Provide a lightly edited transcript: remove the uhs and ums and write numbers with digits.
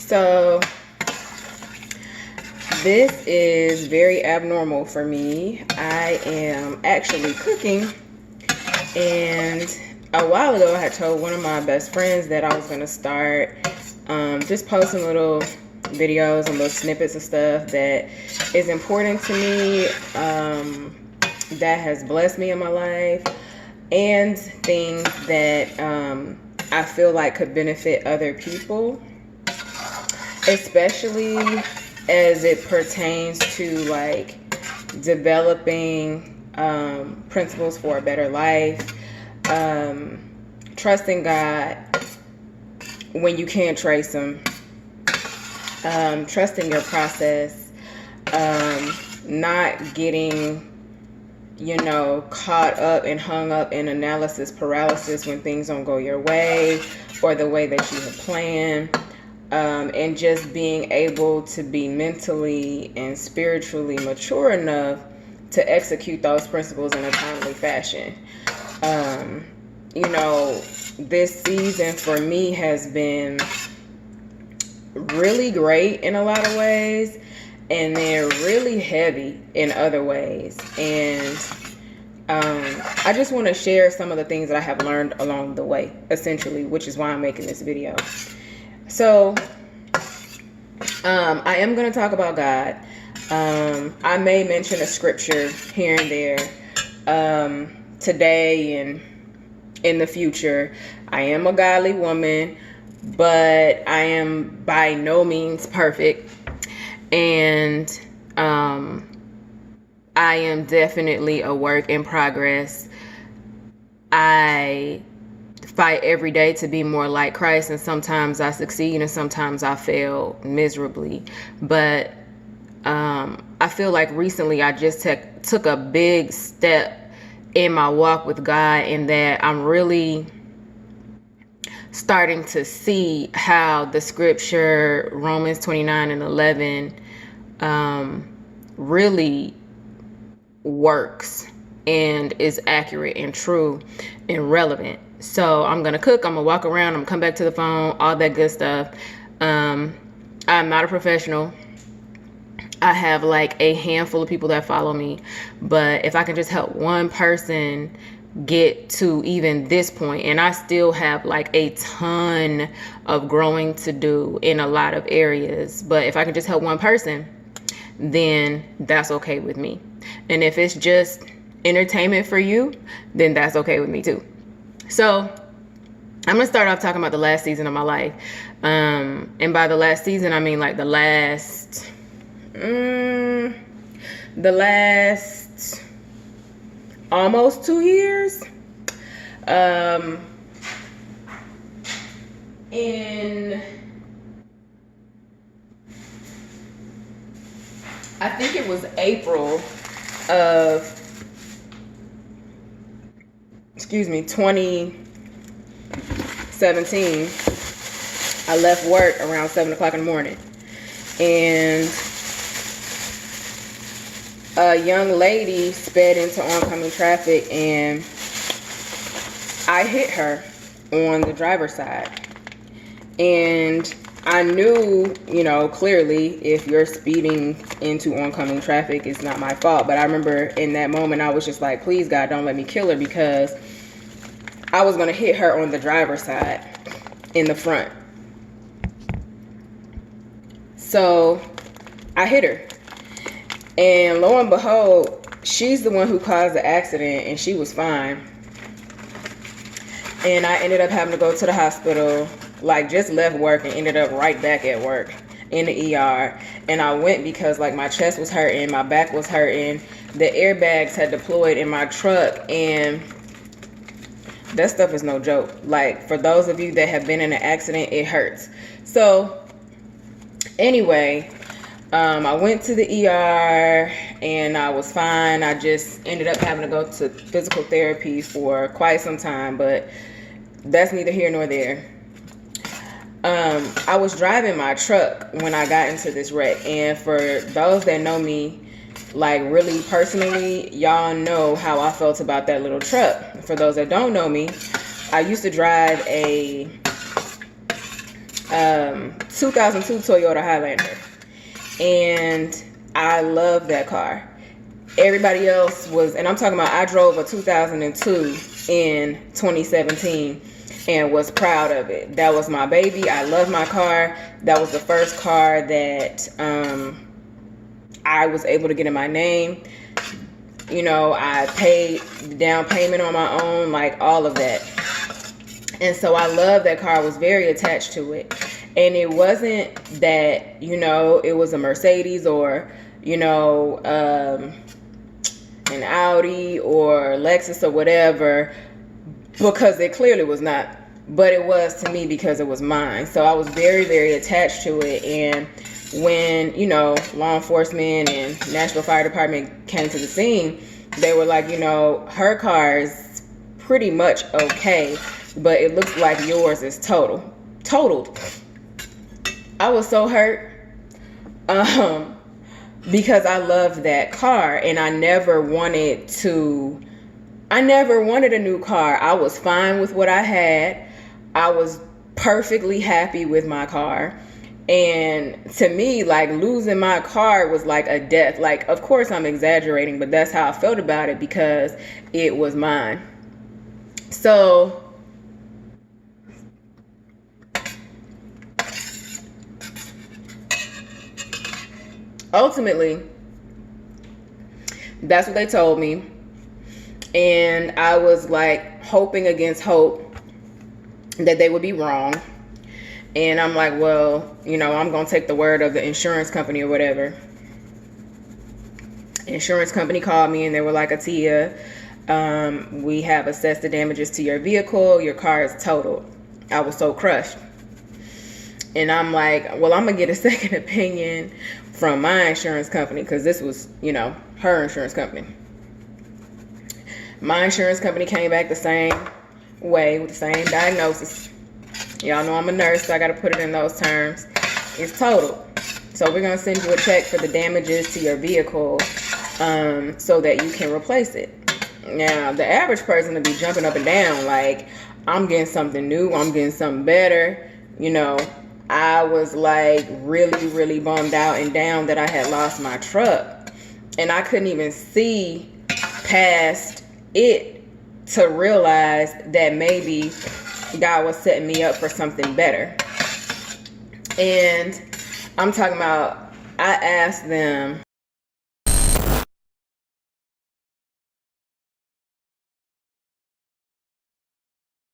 So this is very abnormal for me. I am actually cooking, and a while ago I had told one of my best friends that I was going to start just posting little videos and little snippets of stuff that is important to me, that has blessed me in my life, and things that I feel like could benefit other people, especially as it pertains to like developing principles for a better life, trusting God when you can't trace Him, trusting your process, not getting, caught up and hung up in analysis paralysis when things don't go your way or the way that you have planned, and just being able to be mentally and spiritually mature enough to execute those principles in a timely fashion. This season for me has been really great in a lot of ways, and then really heavy in other ways. And I just want to share some of the things that I have learned along the way, essentially, which is why I'm making this video. So I am going to talk about God. I may mention a scripture here and there today and in the future. I am a godly woman, but I am by no means perfect. And I am definitely a work in progress. I fight every day to be more like Christ, and sometimes I succeed and sometimes I fail miserably. But I feel like recently I just took a big step in my walk with God, in that I'm really starting to see how the scripture Romans 29:11 really works and is accurate and true and relevant. So I'm gonna cook, I'm gonna walk around, I'm gonna come back to the phone, all that good stuff. I'm not a professional. I have like a handful of people that follow me, but if I can just help one person get to even this point, and I still have like a ton of growing to do in a lot of areas, but if I can just help one person, then that's okay with me. And if it's just entertainment for you, then that's okay with me too. So I'm gonna start off talking about the last season of my life, and by the last season I mean like the last almost 2 years. I think it was April of 2017. I left work around 7 o'clock in the morning, and a young lady sped into oncoming traffic, and I hit her on the driver's side. And I knew, clearly, if you're speeding into oncoming traffic, it's not my fault. But I remember in that moment, I was just like, please, God, don't let me kill her, because I was going to hit her on the driver's side in the front. So I hit her. And lo and behold, she's the one who caused the accident, and she was fine. And I ended up having to go to the hospital, like just left work and ended up right back at work in the ER. And I went because like my chest was hurting, my back was hurting, the airbags had deployed in my truck, and that stuff is no joke. Like, for those of you that have been in an accident, it hurts. So anyway, I went to the ER and I was fine. I just ended up having to go to physical therapy for quite some time, but that's neither here nor there. I was driving my truck when I got into this wreck, and for those that know me, like really personally, y'all know how I felt about that little truck. For those that don't know me, I used to drive a 2002 Toyota Highlander, and I love that car. Everybody else was, and I'm talking about, I drove a 2002 in 2017 and was proud of it. That was my baby. I love my car. That was the first car that I was able to get in my name. You know, I paid the down payment on my own, like all of that. And so I love that car. I was very attached to it. And it wasn't that, you know, it was a Mercedes or, you know, an Audi or Lexus or whatever, because it clearly was not. But it was to me because it was mine. So I was very, very attached to it. And when, you know, law enforcement and Nashville Fire Department came to the scene, they were like, you know, her car is pretty much okay, but it looks like yours is totaled. I was so hurt because I loved that car, and I never wanted a new car. I was fine with what I had. I was perfectly happy with my car. And to me, like, losing my car was like a death. Like, of course I'm exaggerating, but that's how I felt about it because it was mine. So ultimately, that's what they told me. And I was like hoping against hope that they would be wrong. And I'm like, well, you know, I'm going to take the word of the insurance company or whatever. Insurance company called me and they were like, Atia, we have assessed the damages to your vehicle. Your car is totaled. I was so crushed. And I'm like, well, I'm going to get a second opinion from my insurance company, because this was, you know, her insurance company. My insurance company came back the same way with the same diagnosis. Y'all know I'm a nurse, so I got to put it in those terms. It's totaled. So we're going to send you a check for the damages to your vehicle so that you can replace it. Now, the average person will be jumping up and down like, I'm getting something new. I'm getting something better. You know, I was like really, really bummed out and down that I had lost my truck. And I couldn't even see past it to realize that maybe God was setting me up for something better. And I'm talking about, I asked them